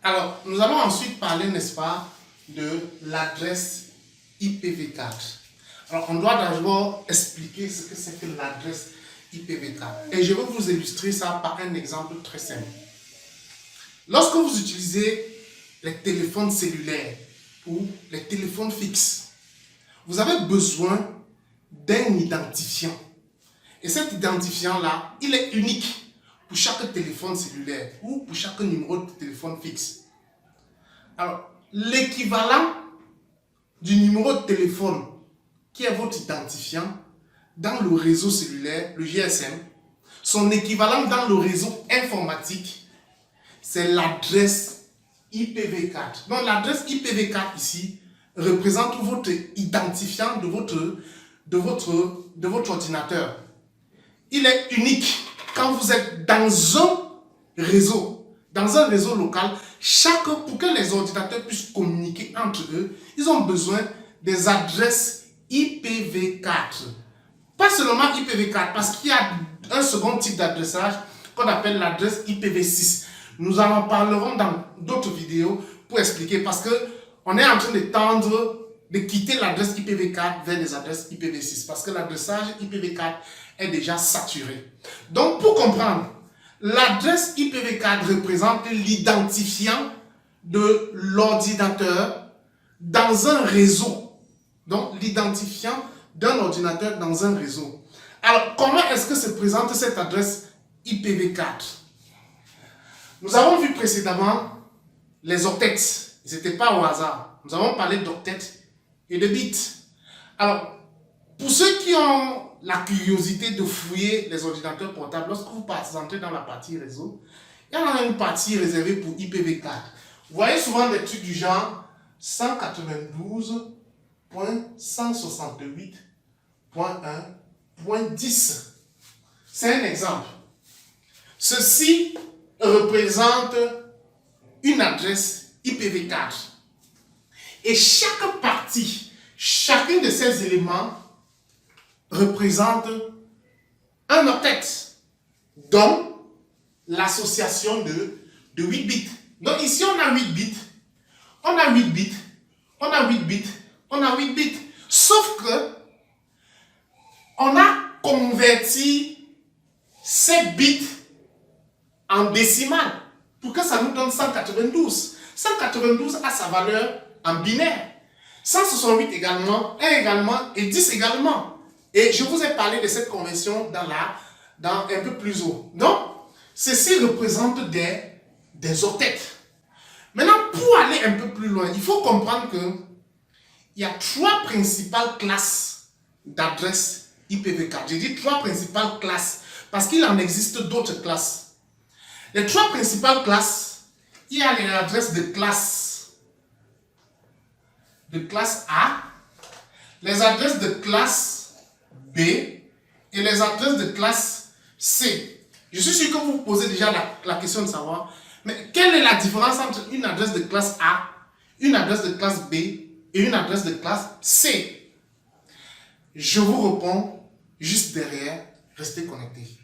Alors, nous allons ensuite parler, n'est-ce pas, de l'adresse IPv4. Alors, on doit d'abord expliquer ce que c'est que l'adresse IPv4. Et je vais vous illustrer ça par un exemple très simple. Lorsque vous utilisez les téléphones cellulaires ou les téléphones fixes, vous avez besoin d'un identifiant. Et cet identifiant-là, il est unique pour chaque téléphone cellulaire ou pour chaque numéro de téléphone fixe. Alors, l'équivalent du numéro de téléphone qui est votre identifiant dans le réseau cellulaire, le GSM, son équivalent dans le réseau informatique, c'est l'adresse IPv4. Donc, l'adresse IPv4 ici représente votre identifiant de votre ordinateur. Il est unique quand vous êtes dans un réseau local. Pour que les ordinateurs puissent communiquer entre eux, ils ont besoin des adresses IPv4. Pas seulement IPv4, parce qu'il y a un second type d'adressage qu'on appelle l'adresse IPv6. Nous en parlerons dans d'autres vidéos pour expliquer, parce qu'on est en train de quitter l'adresse IPv4 vers les adresses IPv6, parce que l'adressage IPv4 est déjà saturé. Donc, pour comprendre, l'adresse IPv4 représente l'identifiant de l'ordinateur dans un réseau. Donc, l'identifiant d'un ordinateur dans un réseau. Alors, comment est-ce que se présente cette adresse IPv4? Nous avons vu précédemment les octets. Ils n'étaient pas au hasard. Nous avons parlé d'octets et de bits. Alors, pour ceux qui ont la curiosité de fouiller les ordinateurs portables, lorsque vous entrez dans la partie réseau, il y en a une partie réservée pour IPv4. Vous voyez souvent des trucs du genre 192.168.1.10. C'est un exemple. Ceci représente une adresse IPv4. Et chaque partie, chacun de ces éléments représente un octet, dont l'association de 8 bits. Donc ici, on a 8 bits, on a 8 bits, on a 8 bits, on a 8 bits. Sauf que on a converti ces bits en décimales pour que ça nous donne 192. 192 a sa valeur en binaire. 168 également, 1 également et 10 également. Et je vous ai parlé de cette conversion dans un peu plus haut. Donc, ceci représente des octets. Maintenant, pour aller un peu plus loin, il faut comprendre qu'il y a 3 principales classes d'adresses IPv4. J'ai dit 3 principales classes parce qu'il en existe d'autres classes. Les 3 principales classes, il y a les adresses de classe A, les adresses de classe B et les adresses de classe C. Je suis sûr que vous vous posez déjà la question de savoir, mais quelle est la différence entre une adresse de classe A, une adresse de classe B et une adresse de classe C? Je vous réponds juste derrière. Restez connectés.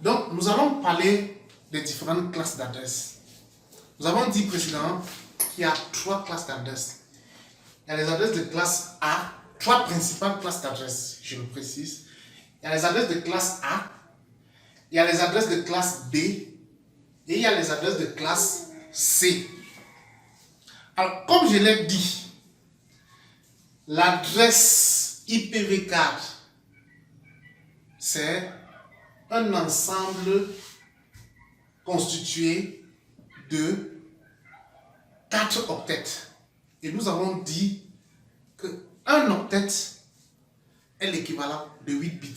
Donc, nous allons parler des différentes classes d'adresses. Nous avons dit précédemment qu'il y a 3 classes d'adresses. Il y a les adresses de classe A, 3 principales classes d'adresses, je le précise. Il y a les adresses de classe A, il y a les adresses de classe B et il y a les adresses de classe C. Alors, comme je l'ai dit, l'adresse IPv4, c'est un ensemble constitué de 4 octets. Et nous avons dit qu'un octet est l'équivalent de 8 bits.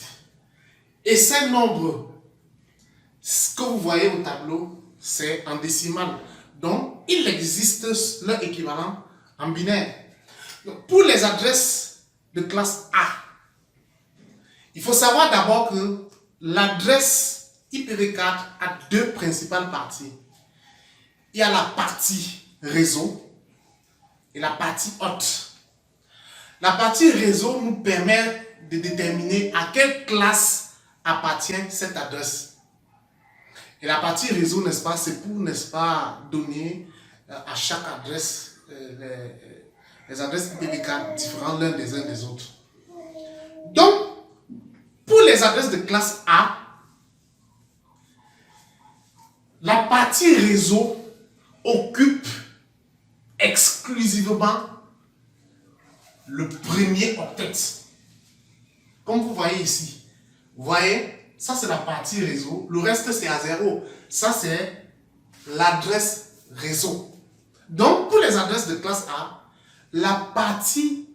Et ces nombres, ce que vous voyez au tableau, c'est en décimale. Donc, il existe leur équivalent en binaire. Donc, pour les adresses de classe A, il faut savoir d'abord que l'adresse IPv4 a 2 principales parties. Il y a la partie réseau et la partie hôte. La partie réseau nous permet de déterminer à quelle classe appartient cette adresse. Et la partie réseau, n'est-ce pas, c'est pour, n'est-ce pas, donner à chaque adresse les adresses IPv4 différentes l'un des uns des autres. Donc, pour les adresses de classe A, la partie réseau occupe exclusivement le premier octet. Comme vous voyez ici. Vous voyez, ça c'est la partie réseau. Le reste c'est à 0. Ça c'est l'adresse réseau. Donc pour les adresses de classe A, la partie,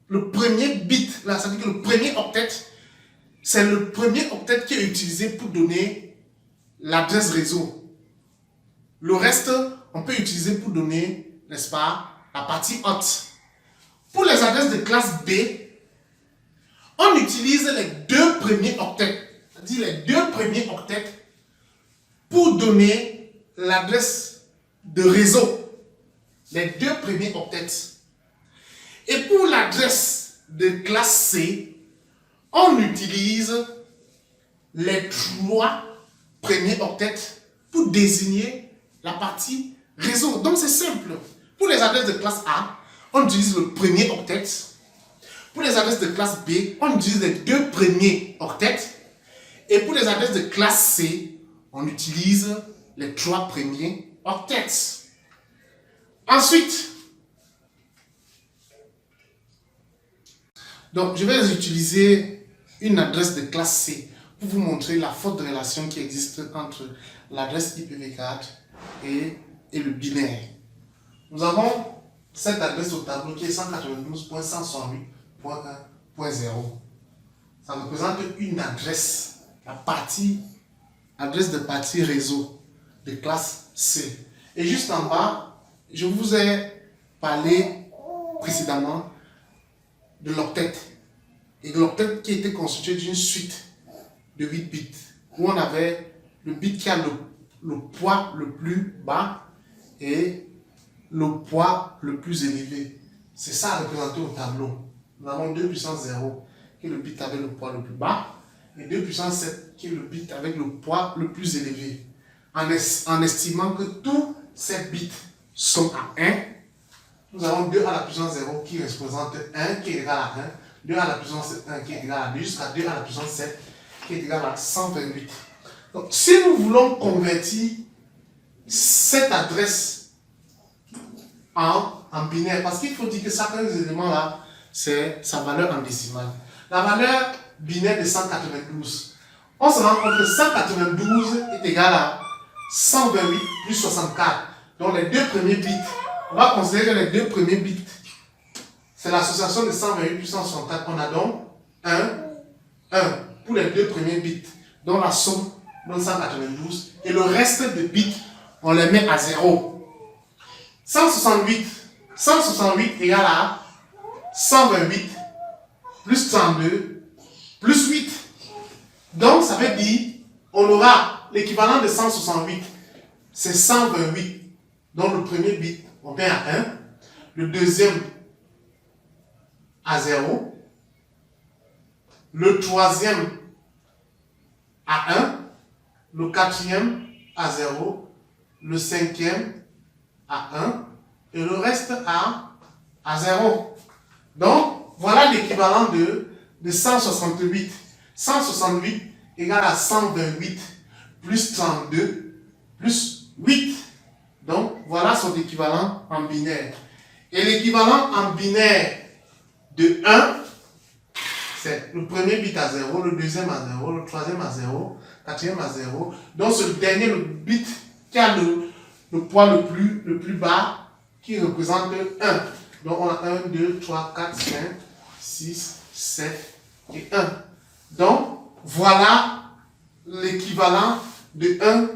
le premier bit, c'est-à-dire que le premier octet, c'est le premier octet qui est utilisé pour donner l'adresse réseau. Le reste, on peut utiliser pour donner, n'est-ce pas, la partie hot. Pour les adresses de classe B, on utilise les deux premiers octets, c'est-à-dire les deux premiers octets pour donner l'adresse de réseau. Les deux premiers octets. Et pour l'adresse de classe C, on utilise les trois premiers octets pour désigner la partie réseau. Donc c'est simple. Pour les adresses de classe A, on utilise le premier octet. Pour les adresses de classe B, on utilise les deux premiers octets. Et pour les adresses de classe C, on utilise les trois premiers octets. Ensuite, donc je vais utiliser une adresse de classe C pour vous montrer la forte relation qui existe entre l'adresse IPv4 et le binaire. Nous avons cette adresse au tableau qui est 192.168.1.0. Ça représente une adresse, adresse de partie réseau de classe C. Et juste en bas, je vous ai parlé précédemment de l'octet. Et de l'octet qui était constitué d'une suite de 8 bits, où on avait le bit qui a le poids le plus bas et le poids le plus élevé. C'est ça représenté au tableau. Nous avons 2 puissance 0 qui est le bit avec le poids le plus bas et 2 puissance 7 qui est le bit avec le poids le plus élevé. En estimant que tous ces bits sont à 1, nous avons 2 à la puissance 0 qui représente 1 qui est égal à 1, 2 à la puissance 1 qui est égal à 2, jusqu'à 2 à la puissance 7 qui est égal à 128. Donc si nous voulons convertir cette adresse en binaire, parce qu'il faut dire que chacun des éléments là, c'est sa valeur en décimale. La valeur binaire de 192, on se rend compte que 192 est égal à 128 plus 64. Donc les deux premiers bits, on va considérer que les deux premiers bits, c'est l'association de 128 plus 164. On a donc 1 pour les deux premiers bits, dont la somme donne 192. Et le reste de bits, on les met à 0. 168 égale à 128 plus 32 plus 8. Donc ça veut dire on aura l'équivalent de 168, c'est 128. Donc le premier bit, on met à 1, le deuxième à 0, le troisième à 1, le quatrième à 0, le cinquième à 1 et le reste à 0. Donc, voilà l'équivalent de 168. 168 égale à 128 plus 32 plus 8. Donc, voilà son équivalent en binaire. Et l'équivalent en binaire de 1, c'est le premier bit à 0, le deuxième à 0, le troisième à 0, le quatrième à 0. Donc, c'est le dernier, le bit qui a le poids le plus bas qui représente 1. Donc, on a 1, 2, 3, 4, 5, 6, 7 et 1. Donc, voilà l'équivalent de 1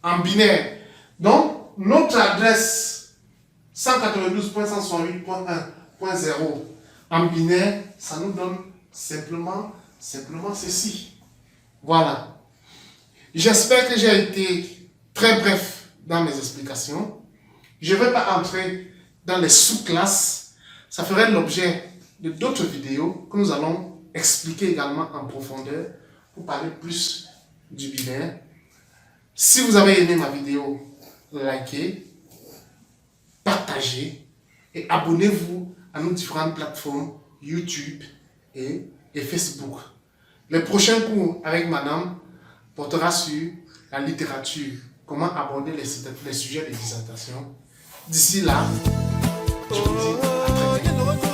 en binaire. Donc, notre adresse 192.168.1.0 en binaire, ça nous donne simplement ceci. Voilà. J'espère que j'ai été très bref dans mes explications. Je ne vais pas entrer dans les sous-classes. Ça ferait l'objet de d'autres vidéos que nous allons expliquer également en profondeur pour parler plus du binaire. Si vous avez aimé ma vidéo, likez, partagez et abonnez-vous à nos différentes plateformes YouTube et Facebook. Le prochain cours avec madame portera sur la littérature, comment aborder les sujets de dissertation. D'ici là, je vous dis à très bientôt.